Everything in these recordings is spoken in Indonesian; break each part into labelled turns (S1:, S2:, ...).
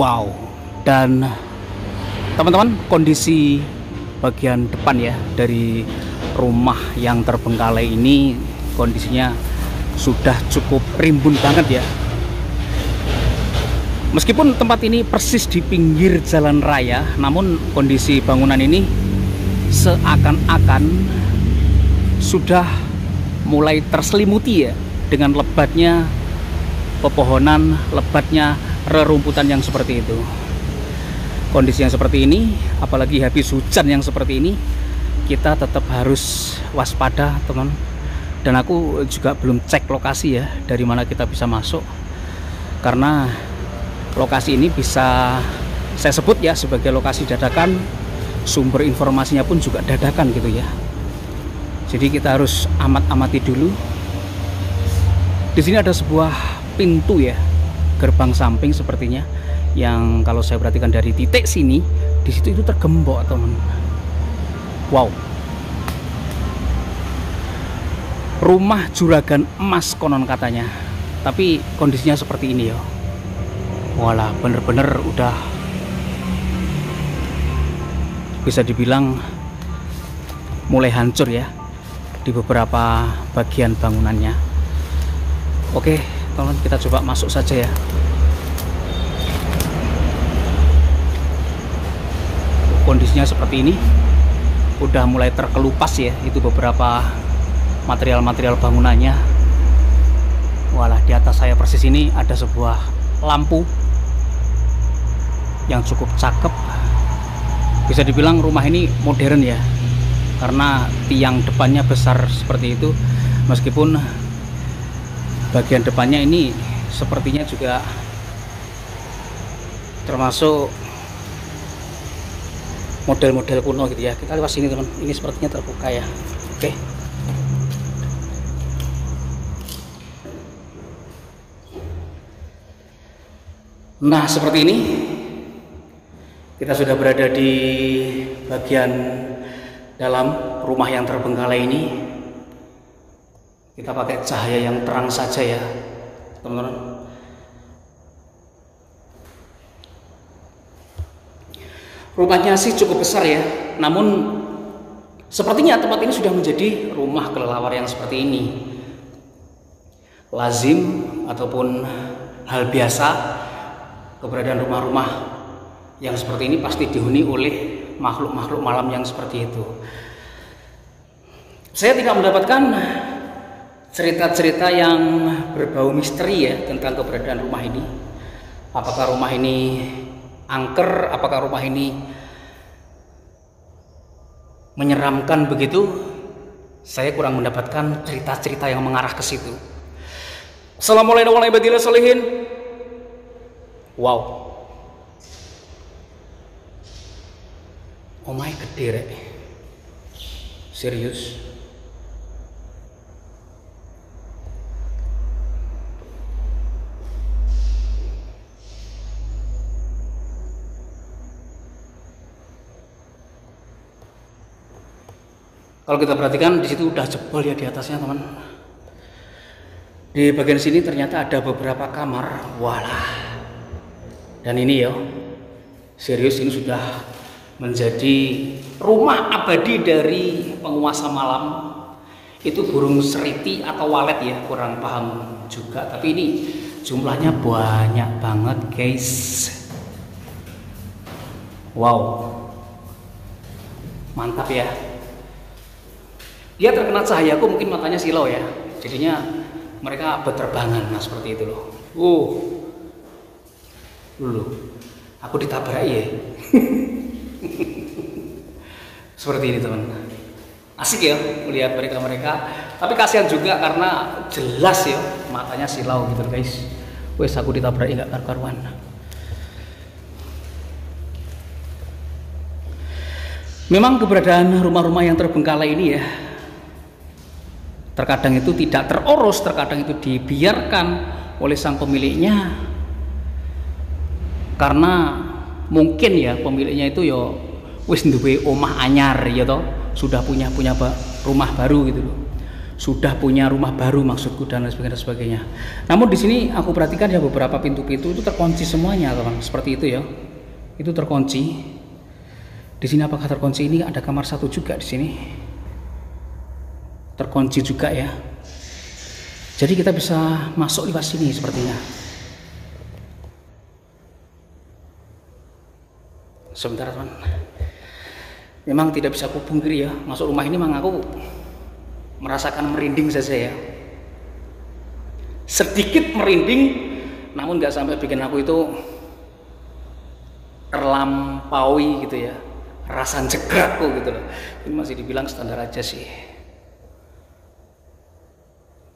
S1: Wow. Dan teman-teman, kondisi bagian depan ya dari rumah yang terbengkalai ini kondisinya sudah cukup rimbun banget ya. Meskipun tempat ini persis di pinggir jalan raya, namun kondisi bangunan ini seakan-akan sudah mulai terselimuti ya dengan lebatnya pepohonan, lebatnya rerumputan yang seperti itu. Kondisi yang seperti ini, apalagi habis hujan yang seperti ini, kita tetap harus waspada, teman. Dan aku juga belum cek lokasi ya, dari mana kita bisa masuk, karena lokasi ini bisa saya sebut ya sebagai lokasi dadakan, sumber informasinya pun juga dadakan gitu ya. Jadi kita harus amati dulu. Di sini ada sebuah pintu ya, gerbang samping sepertinya, yang kalau saya perhatikan dari titik sini, di situ itu tergembok, teman. Wow. Rumah juragan emas konon katanya, tapi kondisinya seperti ini ya. Walah, bener-bener udah bisa dibilang mulai hancur ya di beberapa bagian bangunannya. Oke, teman, kita coba masuk saja ya. Kondisinya seperti ini, udah mulai terkelupas ya, itu beberapa material-material bangunannya. Walah, di atas saya persis ini ada sebuah lampu yang cukup cakep. Bisa dibilang rumah ini modern ya, karena tiang depannya besar seperti itu. Meskipun bagian depannya ini sepertinya juga termasuk model-model kuno gitu ya. Kita lewat sini, teman. Ini sepertinya terbuka ya. Oke. Nah, seperti ini kita sudah berada di bagian dalam rumah yang terbengkalai ini. Kita pakai cahaya yang terang saja ya, teman-teman. Rumahnya sih cukup besar ya, namun sepertinya tempat ini sudah menjadi rumah kelelawar yang seperti ini. Lazim ataupun hal biasa, keberadaan rumah-rumah yang seperti ini pasti dihuni oleh makhluk-makhluk malam yang seperti itu. Saya tidak mendapatkan cerita-cerita yang berbau misteri ya tentang keberadaan rumah ini. Apakah rumah ini angker, apakah rumah ini menyeramkan begitu? Saya kurang mendapatkan cerita-cerita yang mengarah ke situ. Assalamualaikum warahmatullahi wabarakatuh. Wow. Oh my gede rek. Serius. Kalau kita perhatikan di situ udah jebol ya di atasnya, teman. Di bagian sini ternyata ada beberapa kamar. Walah. Dan ini ya, serius ini sudah menjadi rumah abadi dari penguasa malam. Itu burung seriti atau walet ya, kurang paham juga. Tapi ini jumlahnya banyak banget, guys. Wow. Mantap ya. Dia terkena cahayaku, mungkin matanya silau ya. Jadinya mereka berterbangan, nah seperti itu loh. Dulu aku ditabrak ya. Seperti ini, teman. Asik ya melihat mereka. Tapi kasihan juga karena jelas ya matanya silau gitu guys. Wes aku ditabrak nggak karu-karuan. Memang keberadaan rumah-rumah yang terbengkalai ini ya, terkadang itu tidak terurus, terkadang itu dibiarkan oleh sang pemiliknya, karena mungkin ya pemiliknya itu ya wis duwe omah anyar ya toh, sudah punya rumah baru gitu loh, sudah punya rumah baru maksudku, dan lain sebagainya, dan sebagainya. Namun di sini aku perhatikan ya beberapa pintu-pintu itu terkunci semuanya, teman. Seperti itu ya. Itu terkunci. Di sini apakah terkunci? Ini ada kamar satu juga di sini. Terkunci juga ya. Jadi kita bisa masuk lewat sini sepertinya. Sebentar, teman. Memang tidak bisa aku pungkiri ya, masuk rumah ini memang aku merasakan merinding saja ya, sedikit merinding, namun nggak sampai bikin aku itu terlampaui gitu ya, rasa jegrakku gitu loh. Ini masih dibilang standar aja sih.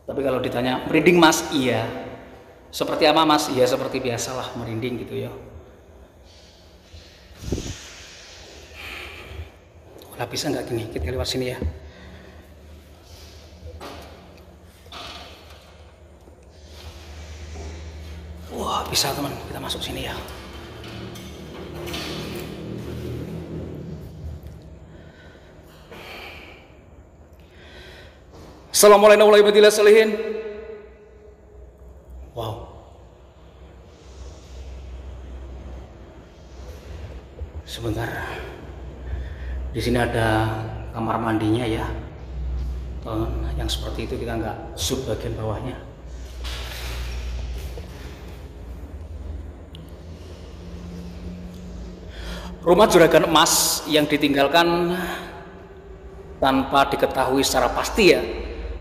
S1: Tapi kalau ditanya merinding mas, iya. Seperti apa mas? Iya seperti biasalah merinding gitu ya. Lah bisa nggak gini kita lewat sini ya? Wah bisa teman, kita masuk sini ya. Assalamualaikum warahmatullahi wabarakatuh. Wow. Sebentar. Di sini ada kamar mandinya ya. Yang seperti itu kita nggak zoom bagian bawahnya. Rumah juragan emas yang ditinggalkan tanpa diketahui secara pasti ya,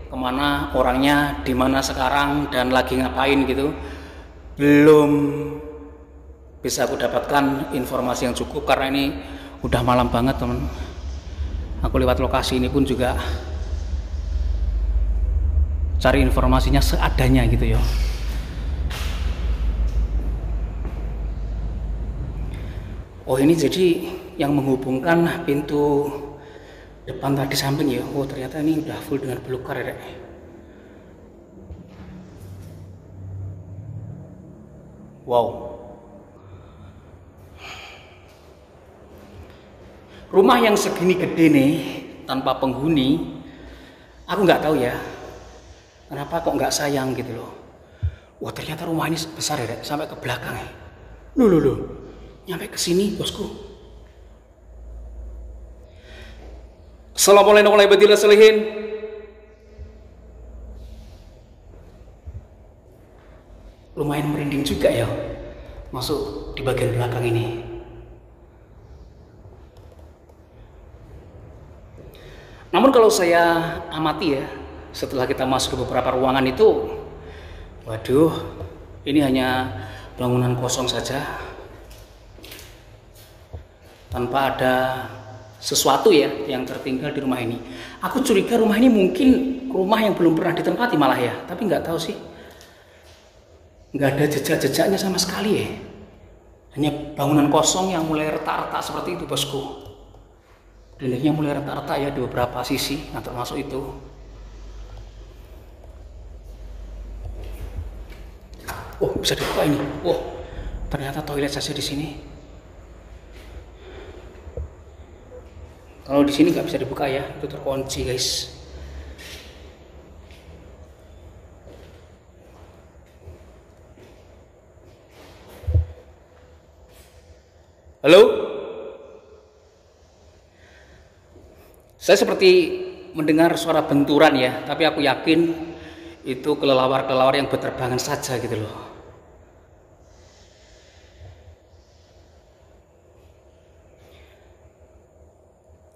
S1: kemana orangnya, di mana sekarang, dan lagi ngapain gitu, belum bisa aku dapatkan informasi yang cukup karena ini udah malam banget teman. Aku lewat lokasi ini pun juga cari informasinya seadanya gitu ya. Oh ini jadi yang menghubungkan pintu depan tadi samping ya. Oh ternyata ini udah full dengan belukar ya. Wow. Rumah yang segini gede nih tanpa penghuni, aku nggak tahu ya. Kenapa kok nggak sayang gitu loh. Wah ternyata rumah ini besar ya, sampai ke belakang ya. Loh. Nyampe ke sini bosku. Assalamualaikum warahmatullahi wabarakatuh. Lumayan merinding juga ya masuk di bagian belakang ini. Namun kalau saya amati ya, setelah kita masuk ke beberapa ruangan itu, waduh, ini hanya bangunan kosong saja. Tanpa ada sesuatu ya yang tertinggal di rumah ini. Aku curiga rumah ini mungkin rumah yang belum pernah ditempati malah ya, tapi nggak tahu sih. Nggak ada jejak-jejaknya sama sekali ya. Hanya bangunan kosong yang mulai retak-retak seperti itu bosku. Dindingnya mulai retak-retak ya di beberapa sisi, nah termasuk itu. Oh bisa dibuka ini. Oh ternyata toilet saja di sini. Kalau di sini nggak bisa dibuka ya, itu terkunci guys. Halo? Saya seperti mendengar suara benturan ya, tapi aku yakin itu kelelawar-kelelawar yang berterbangan saja gitu loh.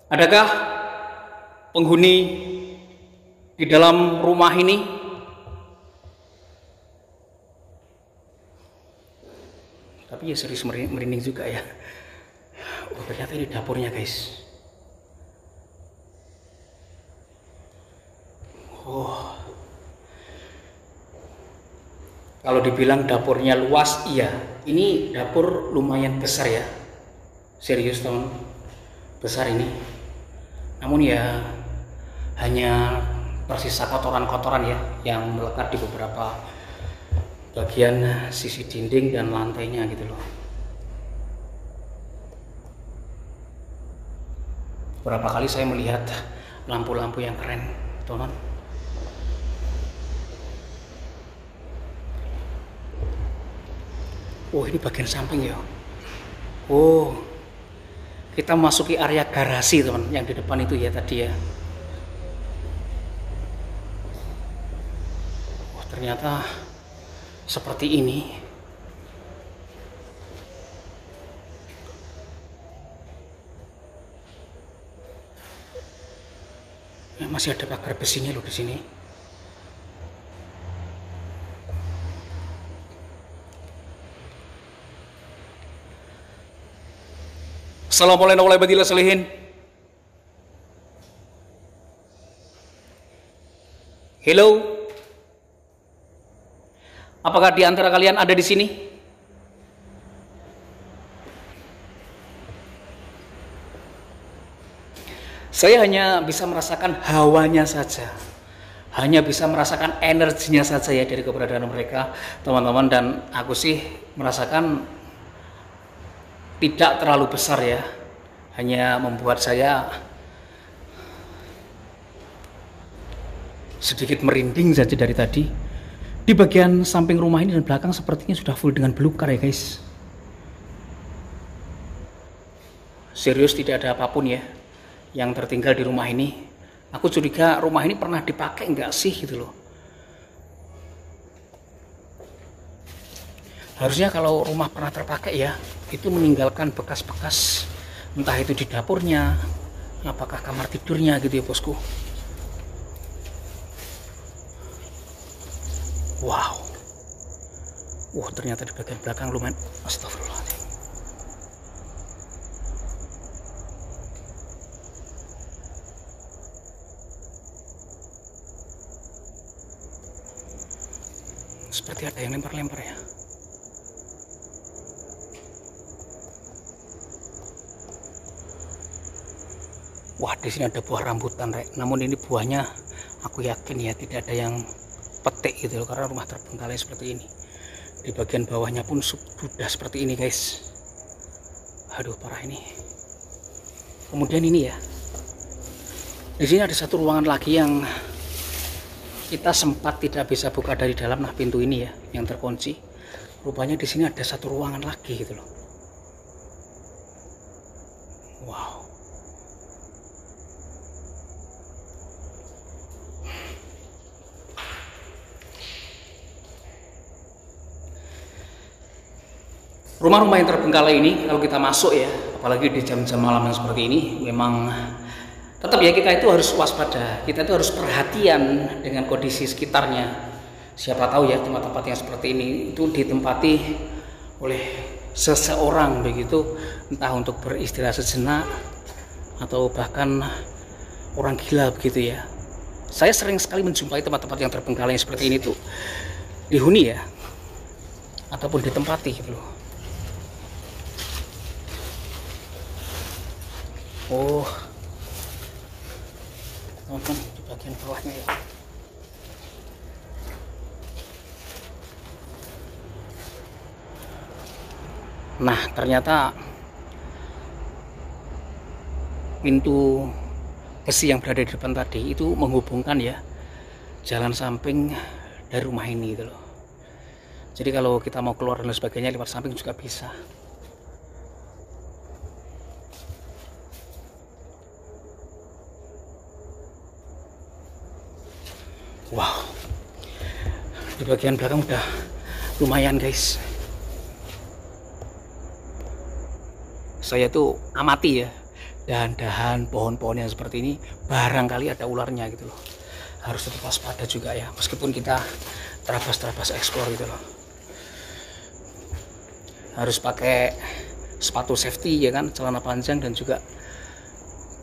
S1: Adakah penghuni di dalam rumah ini? Tapi ya serius merinding juga ya. Oh ternyata ini dapurnya guys. Oh, kalau dibilang dapurnya luas, iya. Ini dapur lumayan besar ya. Serius teman, besar ini. Namun ya hanya tersisa kotoran-kotoran ya yang melekat di beberapa bagian sisi dinding dan lantainya gitu loh. Beberapa kali saya melihat lampu-lampu yang keren, teman. Oh, ini bagian samping ya. Oh, kita memasuki area garasi teman, yang di depan itu ya tadi ya. Oh, ternyata seperti ini. Masih ada pagar besinya loh di sini. Assalamualaikum warahmatullahi wabarakatuh. Hello. Apakah di antara kalian ada di sini? Saya hanya bisa merasakan hawanya saja. Hanya bisa merasakan energinya saja ya dari keberadaan mereka, teman-teman, dan aku sih merasakan tidak terlalu besar ya. Hanya membuat saya sedikit merinding saja dari tadi. Di bagian samping rumah ini dan belakang sepertinya sudah full dengan belukar ya guys. Serius tidak ada apapun ya yang tertinggal di rumah ini. Aku curiga rumah ini pernah dipakai enggak sih gitu loh. Harusnya kalau rumah pernah terpakai ya, itu meninggalkan bekas-bekas, entah itu di dapurnya, apakah kamar tidurnya gitu ya bosku. Wow. Ternyata di bagian belakang lumayan. Astagfirullahaladzim. Seperti ada yang lempar-lempar ya. Wah, di sini ada buah rambutan, Rek. Namun ini buahnya aku yakin ya tidak ada yang petik gitu loh, karena rumah terbengkalai seperti ini. Di bagian bawahnya pun sudah seperti ini, guys. Aduh, parah ini. Kemudian ini ya. Di sini ada satu ruangan lagi yang kita sempat tidak bisa buka dari dalam. Nah, pintu ini ya yang terkunci. Rupanya di sini ada satu ruangan lagi gitu loh. Wow. Rumah-rumah yang terbengkalai ini kalau kita masuk ya, apalagi di jam-jam malam yang seperti ini, memang tetap ya kita itu harus waspada, kita itu harus perhatian dengan kondisi sekitarnya. Siapa tahu ya tempat-tempat yang seperti ini itu ditempati oleh seseorang begitu, entah untuk beristirahat sejenak atau bahkan orang gila begitu ya. Saya sering sekali menjumpai tempat-tempat yang terbengkalai seperti ini tuh dihuni ya, ataupun ditempati gitu loh. Oh, nonton di bagian bawahnya ya. Nah, ternyata pintu besi yang berada di depan tadi itu menghubungkan ya jalan samping dari rumah ini gitu loh. Jadi kalau kita mau keluar dan sebagainya lewat samping juga bisa. Wow, di bagian belakang udah lumayan guys. Saya tuh amati ya dahan-dahan pohon-pohon yang seperti ini, barangkali ada ularnya gitu loh. Harus tetap waspada juga ya, meskipun kita terabas-terabas eksplor gitu loh. Harus pakai sepatu safety ya kan, celana panjang dan juga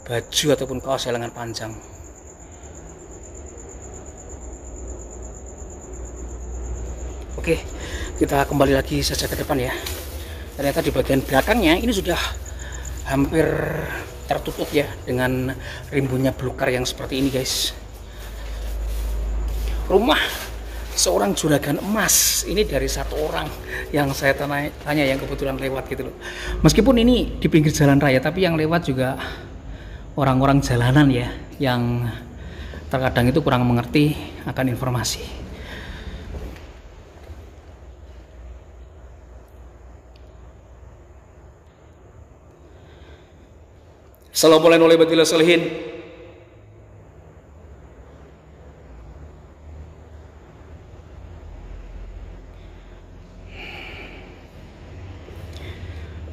S1: baju ataupun kaos lengan panjang. Oke, kita kembali lagi saja ke depan ya. Ternyata di bagian belakangnya ini sudah hampir tertutup ya dengan rimbunnya belukar yang seperti ini guys. Rumah seorang juragan emas ini dari satu orang yang saya tanya yang kebetulan lewat gitu loh. Meskipun ini di pinggir jalan raya, tapi yang lewat juga orang-orang jalanan ya, yang terkadang itu kurang mengerti akan informasi. Assalamualaikum warahmatullahi wabarakatuh.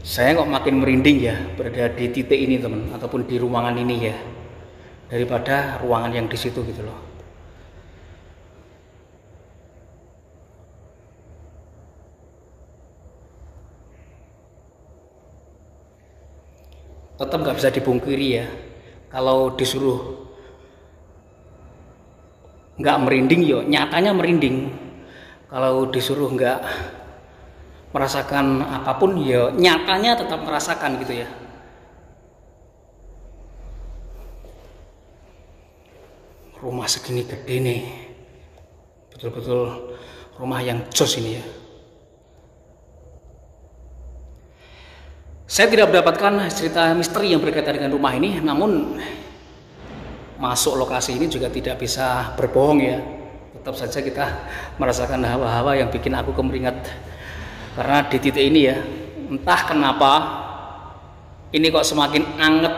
S1: Saya kok makin merinding ya berada di titik ini teman, ataupun di ruangan ini ya, daripada ruangan yang di situ gitu loh. Tetap nggak bisa dipungkiri ya, kalau disuruh nggak merinding yo nyatanya merinding, kalau disuruh nggak merasakan apapun ya nyatanya tetap merasakan gitu ya. Rumah segini gede nih, betul-betul rumah yang jos ini ya. Saya tidak mendapatkan cerita misteri yang berkaitan dengan rumah ini, namun masuk lokasi ini juga tidak bisa berbohong ya. Tetap saja kita merasakan hawa-hawa yang bikin aku kemeringat. Karena di titik ini ya, entah kenapa ini kok semakin anget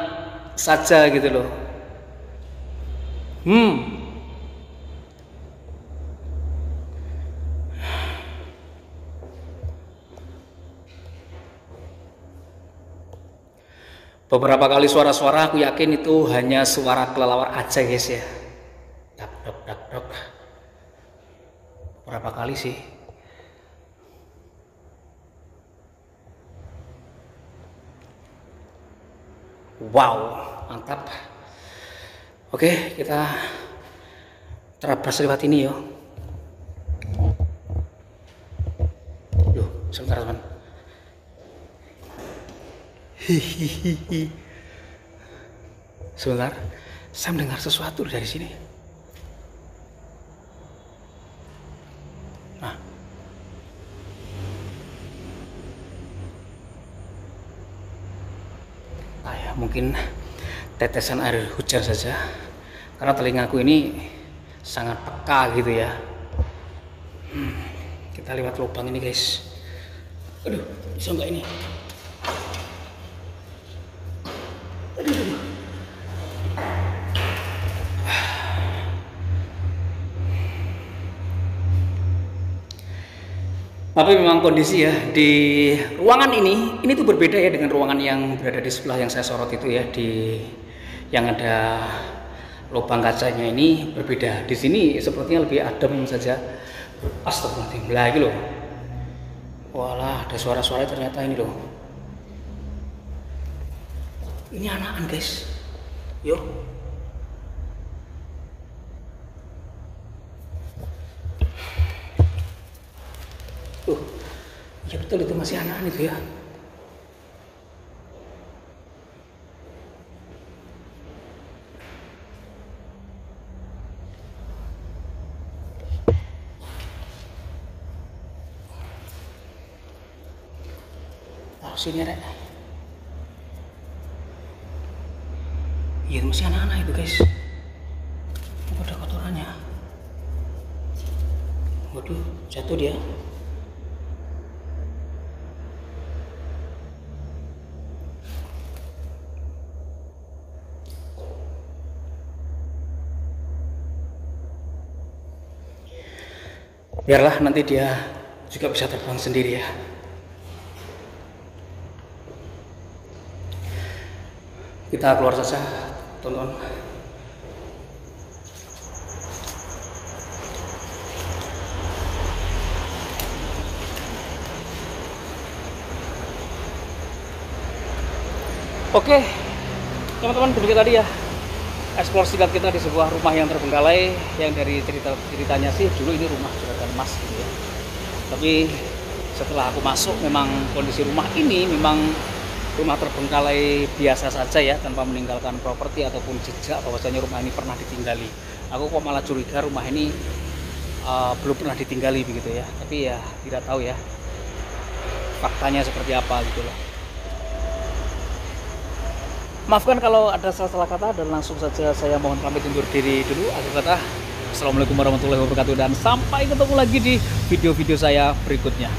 S1: saja gitu loh. Beberapa kali suara-suara aku yakin itu hanya suara kelelawar aja guys ya. Dak dok dak dok. Beberapa kali sih. Wow, mantap. Oke, kita terabas lewat ini yo. Loh, sebentar teman. Hihihi. Sebentar, saya mendengar sesuatu dari sini. Nah, ya mungkin tetesan air hujan saja, karena telingaku ini sangat peka gitu ya. Kita lewat lubang ini guys. Aduh, bisa nggak ini? Tapi memang kondisi ya di ruangan ini tuh berbeda ya dengan ruangan yang berada di sebelah yang saya sorot itu ya, di yang ada lubang kacanya ini berbeda. Di sini sepertinya lebih adem saja. Astagfirullahaladzim, lagi loh. Walah, ada suara-suara ternyata ini loh. Ini anakan guys. Yuk. Ya betul itu masih anak itu ya. Oh sini rek. Iya masih anak-anak itu guys. Ada kotorannya. Waduh, jatuh dia. Biarlah nanti dia juga bisa terbang sendiri ya. Kita keluar saja, tonton. Oke, teman-teman, demikian tadi ya eksplorasi singkat kita di sebuah rumah yang terbengkalai, yang dari ceritanya sih dulu ini rumah juragan Mas gitu ya. Tapi setelah aku masuk memang kondisi rumah ini memang rumah terbengkalai biasa saja ya, tanpa meninggalkan properti ataupun jejak bahwasanya rumah ini pernah ditinggali. Aku kok malah curiga rumah ini belum pernah ditinggali begitu ya. Tapi ya tidak tahu ya faktanya seperti apa gitu loh. Maafkan kalau ada salah-salah kata, dan langsung saja saya mohon pamit undur diri dulu. Akhir kata, Assalamualaikum warahmatullahi wabarakatuh, dan sampai ketemu lagi di video-video saya berikutnya.